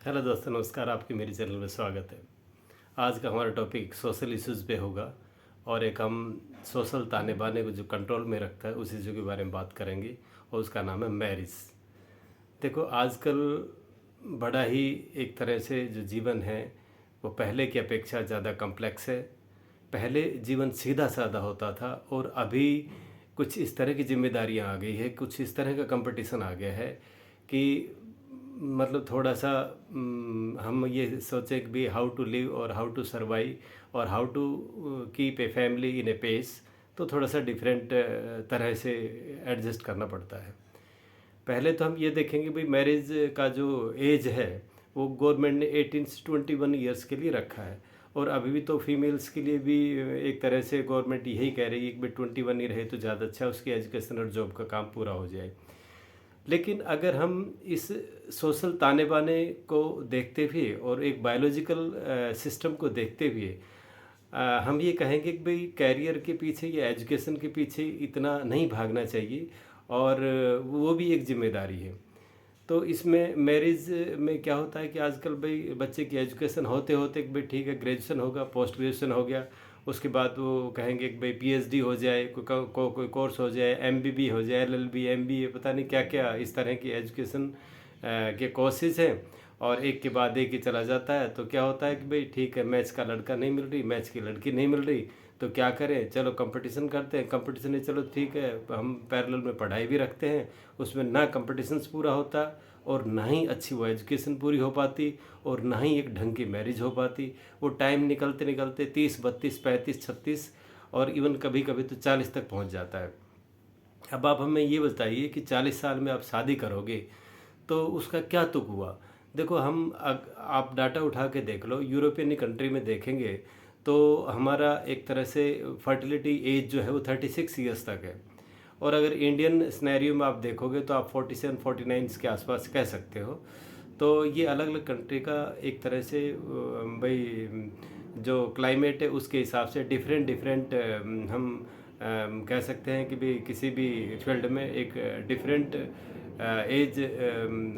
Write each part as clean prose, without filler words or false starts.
Hello दोस्तों, नमस्कार। आपके मेरे चैनल में स्वागत है। आज का हमारा टॉपिक सोशल इश्यूज़ पे होगा और एक हम सोशल ताने बाने को जो कंट्रोल में रखता है उस इशू के बारे में बात करेंगे और उसका नाम है मैरिज। देखो, आजकल बड़ा ही एक तरह से जो जीवन है वो पहले की अपेक्षा ज़्यादा कॉम्प्लेक्स है। पहले जीवन सीधा साधा होता था और अभी कुछ इस तरह की जिम्मेदारियां आ गई है, कुछ इस तरह का कंपटीशन आ गया है कि मतलब थोड़ा सा हम ये सोचें कि भी हाउ टू लिव और हाउ टू सर्वाइव और how to keep a family in a pace, तो थोड़ा सा डिफरेंट तरह से एडजस्ट करना पड़ता है। पहले तो हम ये देखेंगे भाई, मैरिज का जो एज है वो गवर्नमेंट ने 18 से 21 ईयर्स के लिए रखा है और अभी भी तो फीमेल्स के लिए भी एक तरह से गवर्नमेंट यही कह रही है कि भाई 21 ही रहे तो ज़्यादा अच्छा, उसकी एजुकेशन और जॉब का काम पूरा हो जाए। लेकिन अगर हम इस सोशल ताने बाने को देखते हुए और एक बायोलॉजिकल सिस्टम को देखते हुए हम ये कहेंगे कि भाई कैरियर के पीछे या एजुकेशन के पीछे इतना नहीं भागना चाहिए और वो भी एक जिम्मेदारी है। तो इसमें मैरिज में क्या होता है कि आजकल भाई बच्चे की एजुकेशन होते होते कि भाई ठीक है, ग्रेजुएशन होगा, पोस्ट ग्रेजुएशन हो गया, उसके बाद वो कहेंगे कि भाई पीएचडी हो जाए, कोई कोर्स हो जाए, एमबीबी हो जाए, एलएलबी, एमबीए, पता नहीं क्या क्या इस तरह की एजुकेशन के कोर्सेज हैं और एक के बाद एक ही चला जाता है। तो क्या होता है कि भाई ठीक है, मैच का लड़का नहीं मिल रही, मैच की लड़की नहीं मिल रही, तो क्या करें, चलो कंपटीशन करते हैं। कंपटीशन नहीं, चलो ठीक है, हम पैरेलल में पढ़ाई भी रखते हैं, उसमें ना कंपटीशन्स पूरा होता और ना ही अच्छी वो एजुकेशन पूरी हो पाती और ना ही एक ढंग की मैरिज हो पाती। वो टाइम निकलते निकलते 30, 32, 35, 36 और इवन कभी कभी तो 40 तक पहुंच जाता है। अब आप हमें ये बताइए कि 40 साल में आप शादी करोगे तो उसका क्या तुक हुआ। देखो, आप डाटा उठा के देख लो, यूरोपियन कंट्री में देखेंगे तो हमारा एक तरह से फर्टिलिटी एज जो है वो 36 ईयर्स तक है और अगर इंडियन स्नैरियो में आप देखोगे तो आप 47, 49 के आसपास कह सकते हो। तो ये अलग अलग कंट्री का एक तरह से भाई जो क्लाइमेट है उसके हिसाब से डिफरेंट डिफरेंट हम कह सकते हैं कि भाई किसी भी फील्ड में एक डिफरेंट एज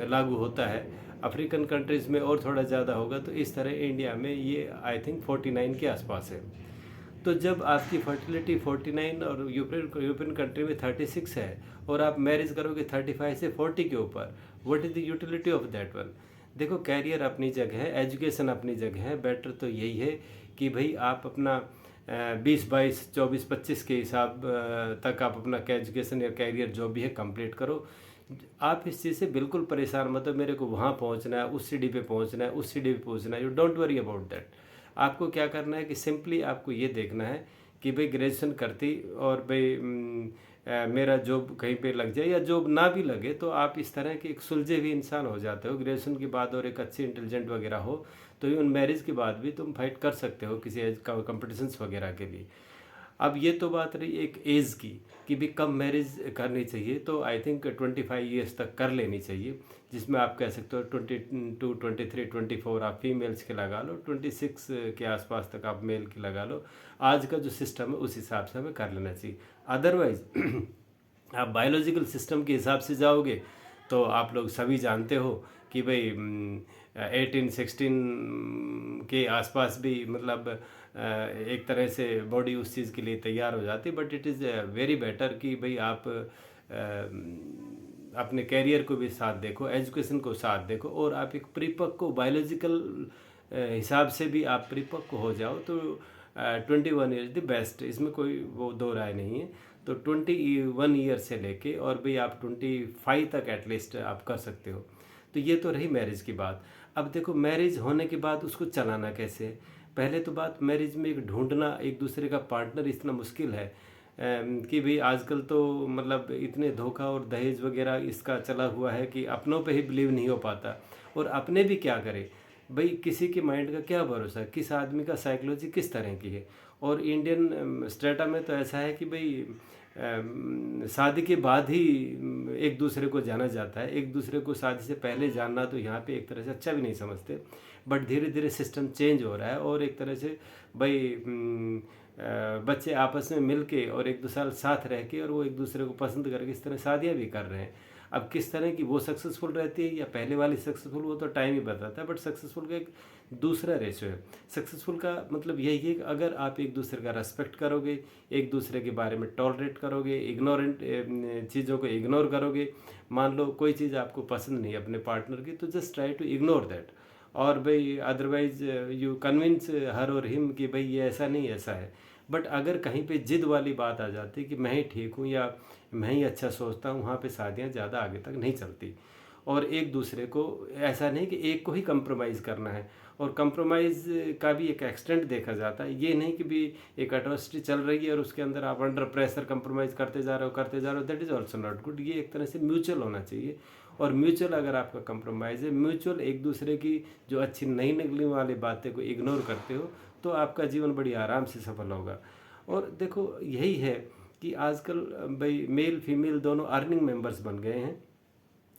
लागू होता है। अफ्रीकन कंट्रीज़ में और थोड़ा ज़्यादा होगा, तो इस तरह इंडिया में ये आई थिंक 49 के आसपास है। तो जब आपकी फर्टिलिटी 49 और यूरोपियन कंट्री में 36 है और आप मैरिज करोगे 35 से 40 के ऊपर, what is the utility of that one. देखो, कैरियर अपनी जगह है, एजुकेशन अपनी जगह है, बेटर तो यही है कि भाई आप अपना 20, 22, 24, 25 के हिसाब तक आप अपना एजुकेशन या कैरियर जो भी है कंप्लीट करो। आप इस चीज़ से बिल्कुल परेशान मत हो, मेरे को वहाँ पहुँचना है, उस सीढ़ी पे पहुँचना है, उस सीढ़ी पे पहुँचना है, you don't worry about that. आपको क्या करना है कि सिंपली आपको ये देखना है कि भाई ग्रेजुएशन करती और भाई मेरा जॉब कहीं पे लग जाए या जॉब ना भी लगे तो आप इस तरह के एक सुलझे हुए इंसान हो जाते हो ग्रेजुएशन के बाद और एक अच्छी इंटेलिजेंट वगैरह हो, तो इवन मैरिज के बाद भी तुम फाइट कर सकते हो किसी एज कॉम्पिटिशन्स वगैरह के लिए। अब ये तो बात रही एक एज की कि भी कब मैरिज करनी चाहिए, तो आई थिंक 25 ईयर्स तक कर लेनी चाहिए, जिसमें आप कह सकते हो 22, 23, 24 आप फीमेल्स के लगा लो, 26 के आसपास तक आप मेल की लगा लो। आज का जो सिस्टम है उस हिसाब से हमें कर लेना चाहिए। अदरवाइज आप बायोलॉजिकल सिस्टम के हिसाब से जाओगे तो आप लोग सभी जानते हो कि भाई 18, 16 के आसपास भी मतलब एक तरह से बॉडी उस चीज़ के लिए तैयार हो जाती है। But it is very better कि भाई आप अपने कैरियर को भी साथ देखो, एजुकेशन को साथ देखो और आप एक परिपक्व बायोलॉजिकल हिसाब से भी आप परिपक्व हो जाओ तो 21 ईयर द बेस्ट, इसमें कोई वो दो राय नहीं है। तो 21 ईयर से लेके और भाई आप 25 तक एटलीस्ट आप कर सकते हो। तो ये तो रही मैरिज की बात। अब देखो, मैरिज होने के बाद उसको चलाना कैसे है। पहले तो बात, मैरिज में एक ढूंढना एक दूसरे का पार्टनर इतना मुश्किल है कि भाई आजकल तो मतलब इतने धोखा और दहेज वगैरह इसका चला हुआ है कि अपनों पे ही बिलीव नहीं हो पाता और अपने भी क्या करें भाई, किसी के माइंड का क्या भरोसा, किस आदमी का साइकोलॉजी किस तरह की है। और इंडियन स्टेटा में तो ऐसा है कि भाई शादी के बाद ही एक दूसरे को जाना जाता है, एक दूसरे को शादी से पहले जानना तो यहाँ पे एक तरह से अच्छा भी नहीं समझते। बट धीरे धीरे सिस्टम चेंज हो रहा है और एक तरह से भाई बच्चे आपस में मिल के और 1-2 साल साथ रह के और वो एक दूसरे को पसंद करके इस तरह शादियाँ भी कर रहे हैं। अब किस तरह की वो सक्सेसफुल रहती है या पहले वाली सक्सेसफुल, वो तो टाइम ही बताता है। बट सक्सेसफुल का एक दूसरा रेशो है। सक्सेसफुल का मतलब यही है कि अगर आप एक दूसरे का रेस्पेक्ट करोगे, एक दूसरे के बारे में टॉलरेट करोगे, इग्नोरेंट चीज़ों को इग्नोर करोगे। मान लो कोई चीज़ आपको पसंद नहीं है अपने पार्टनर की, तो just try to ignore that. और भाई अदरवाइज यू कन्विंस हर और हिम कि भाई ये ऐसा नहीं ऐसा है। बट अगर कहीं पे जिद वाली बात आ जाती है कि मैं ही ठीक हूँ या मैं ही अच्छा सोचता हूँ, वहाँ पे शादियाँ ज़्यादा आगे तक नहीं चलती। और एक दूसरे को ऐसा नहीं कि एक को ही कंप्रोमाइज़ करना है, और कंप्रोमाइज़ का भी एक एक्सटेंट देखा जाता है। ये नहीं कि भी एक अट्रॉसिटी चल रही है और उसके अंदर आप अंडर प्रेशर कंप्रोमाइज़ करते जा रहे हो, that is also not good. ये एक तरह से म्यूचुअल होना चाहिए। और म्यूचुअल अगर आपका कंप्रोमाइज़ है, म्यूचुअल एक दूसरे की जो अच्छी नहीं निकलने वाली बातें को इग्नोर करते हो, तो आपका जीवन बड़ी आराम से सफल होगा। और देखो यही है कि आजकल भाई मेल फीमेल दोनों अर्निंग मेंबर्स बन गए हैं।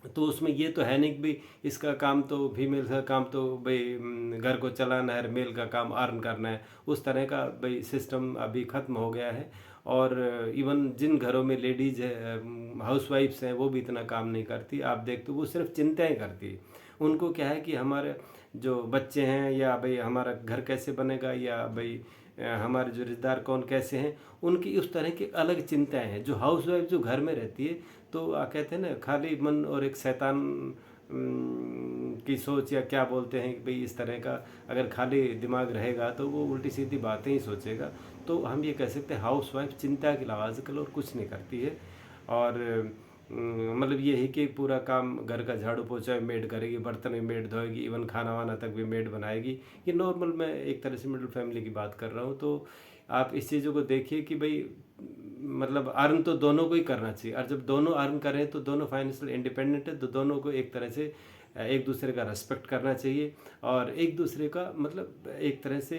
तो उसमें ये तो है नहीं कि भाई इसका काम तो, फीमेल का काम तो भाई घर को चलाना है, मेल का काम अर्न करना है। उस तरह का भाई सिस्टम अभी ख़त्म हो गया है। और इवन जिन घरों में लेडीज़ है, हाउस वाइफ्स हैं, वो भी इतना काम नहीं करती। आप देखते हो वो सिर्फ चिंताएं करती है। उनको क्या है कि हमारे जो बच्चे हैं, या भाई हमारा घर कैसे बनेगा, या भाई हमारे जो रिश्तेदार कौन कैसे हैं, उनकी उस तरह की अलग चिंताएं हैं। जो हाउस वाइफ जो घर में रहती है, तो कहते हैं ना, खाली मन और एक शैतान की सोच, या क्या बोलते हैं कि भाई इस तरह का अगर खाली दिमाग रहेगा तो वो उल्टी सीधी बातें ही सोचेगा। तो हम ये कह सकते हैं हाउस वाइफ चिंता के अलावा आजकल और कुछ नहीं करती है। और मतलब ये है कि पूरा काम घर का झाड़ू पोछा मेड करेगी, बर्तन भी मेड धोएगी, इवन खाना वाना तक भी मेड बनाएगी। ये नॉर्मल, मैं एक तरह से मिडिल फैमिली की बात कर रहा हूँ। तो आप इस चीज़ों को देखिए कि भाई मतलब अर्न तो दोनों को ही करना चाहिए। और जब दोनों अर्न करें तो दोनों फाइनेंशियल इंडिपेंडेंट है, तो दोनों को एक तरह से एक दूसरे का रेस्पेक्ट करना चाहिए। और एक दूसरे का मतलब एक तरह से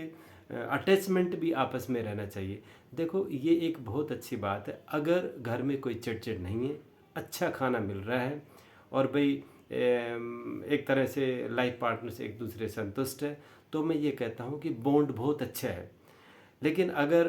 अटैचमेंट भी आपस में रहना चाहिए। देखो ये एक बहुत अच्छी बात है, अगर घर में कोई चिड़चिड़ नहीं है, अच्छा खाना मिल रहा है, और भाई एक तरह से लाइफ पार्टनर से एक दूसरे संतुष्ट है, तो मैं ये कहता हूँ कि बॉन्ड बहुत अच्छा है। लेकिन अगर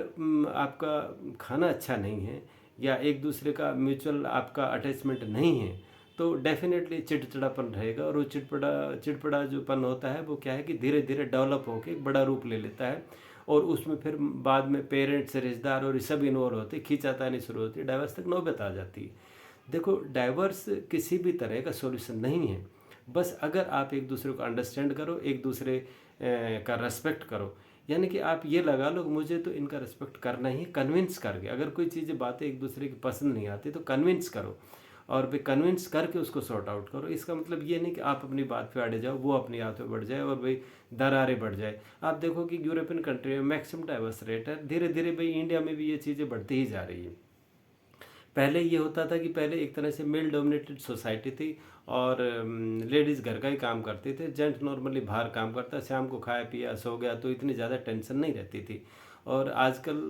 आपका खाना अच्छा नहीं है, या एक दूसरे का म्यूचुअल आपका अटैचमेंट नहीं है, तो डेफिनेटली चिड़चिड़ापन रहेगा। और वो चिड़पड़ा जोपन होता है, वो क्या है कि धीरे धीरे डेवलप होकर एक बड़ा रूप ले लेता है। और उसमें फिर बाद में पेरेंट्स, रिश्तेदार और ये सब इन्वॉल्व होते, खींचातानी शुरू होती है, डाइवर्स तक नौबत आ जाती है। देखो डाइवर्स किसी भी तरह का सॉल्यूशन नहीं है। बस अगर आप एक दूसरे को अंडरस्टैंड करो, एक दूसरे का रेस्पेक्ट करो, यानी कि आप ये लगा लो कि मुझे तो इनका रिस्पेक्ट करना ही, कन्विंस करके। अगर कोई चीज़ें बातें एक दूसरे की पसंद नहीं आती तो कन्विंस करो, और भाई कन्विंस करके उसको सॉर्ट आउट करो। इसका मतलब ये नहीं कि आप अपनी बात पे अड़े जाओ, वो अपनी बात पे बढ़ जाए और भाई दरारें बढ़ जाए। आप देखो कि यूरोपियन कंट्री में मैक्सिमम डाइवर्स रेट है, धीरे धीरे भाई इंडिया में भी ये चीज़ें बढ़ती ही जा रही है। पहले ये होता था कि पहले एक तरह से मेल डोमिनेटेड सोसाइटी थी, और लेडीज़ घर का ही काम करते थे, जेंट्स नॉर्मली बाहर काम करता, शाम को खाया पिया सो गया, तो इतनी ज़्यादा टेंशन नहीं रहती थी। और आजकल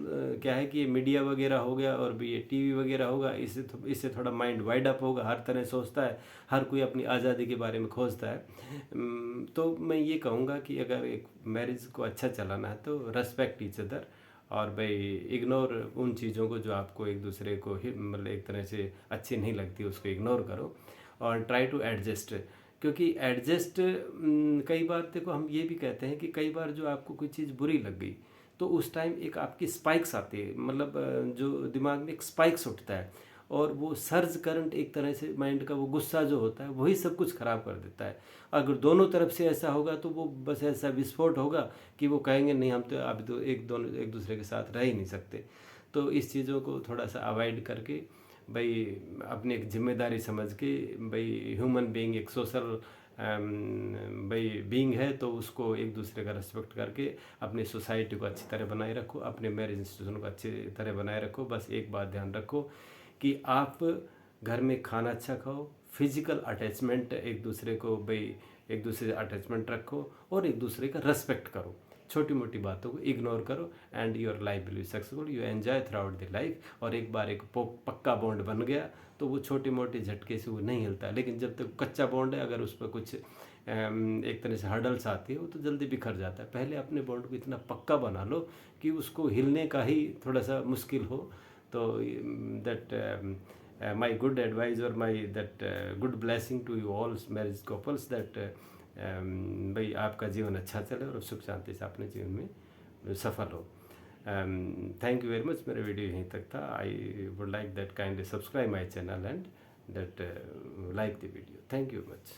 क्या है कि ये मीडिया वगैरह हो गया, और भी ये टीवी वगैरह होगा, इससे थोड़ा माइंड वाइड अप होगा, हर तरह सोचता है, हर कोई अपनी आज़ादी के बारे में खोजता है। तो मैं ये कहूँगा कि अगर एक मैरिज को अच्छा चलाना है तो रेस्पेक्ट ईच अदर, और भाई इग्नोर उन चीज़ों को जो आपको एक दूसरे को ही मतलब एक तरह से अच्छी नहीं लगती, उसको इग्नोर करो। और ट्राई टू एडजस्ट, क्योंकि एडजस्ट कई बार देखो हम ये भी कहते हैं कि कई बार जो आपको कोई चीज़ बुरी लग गई, तो उस टाइम एक आपकी स्पाइक्स आती है, मतलब जो दिमाग में एक स्पाइक्स उठता है, और वो सर्ज करंट एक तरह से माइंड का वो गुस्सा जो होता है वही सब कुछ ख़राब कर देता है। अगर दोनों तरफ से ऐसा होगा तो वो बस ऐसा विस्फोट होगा कि वो कहेंगे नहीं, हम तो अभी तो एक दूसरे के साथ रह ही नहीं सकते। तो इस चीज़ों को थोड़ा सा अवॉइड करके भाई अपनी एक जिम्मेदारी समझ के, भाई ह्यूमन बीइंग एक सोशल भाई बीइंग है, तो उसको एक दूसरे का रिस्पेक्ट करके अपनी सोसाइटी को अच्छी तरह बनाए रखो, अपने मैरिज इंस्टीट्यूशन को अच्छी तरह बनाए रखो। बस एक बात ध्यान रखो कि आप घर में खाना अच्छा खाओ, फिजिकल अटैचमेंट एक दूसरे को भाई एक दूसरे से अटैचमेंट रखो, और एक दूसरे का रेस्पेक्ट करो, छोटी मोटी बातों को इग्नोर करो, and your life will be successful, you enjoy through out the life. और एक बार एक पक्का बॉन्ड बन गया तो वो छोटे मोटे झटके से वो नहीं हिलता। लेकिन जब तक कच्चा बॉन्ड है, अगर उस पर कुछ एक तरह से हर्डल्स आती है, वो तो जल्दी बिखर जाता है। पहले अपने बॉन्ड को इतना पक्का बना लो कि उसको हिलने का ही थोड़ा सा मुश्किल हो, तो that my good advice or my that good blessing to you all marriage couples that भाई आपका जीवन अच्छा चले और सुख शांति से अपने जीवन में सफल हो। Thank you very much. मेरा वीडियो यहीं तक था। I would like that kindly subscribe my channel and that like the video. Thank you much.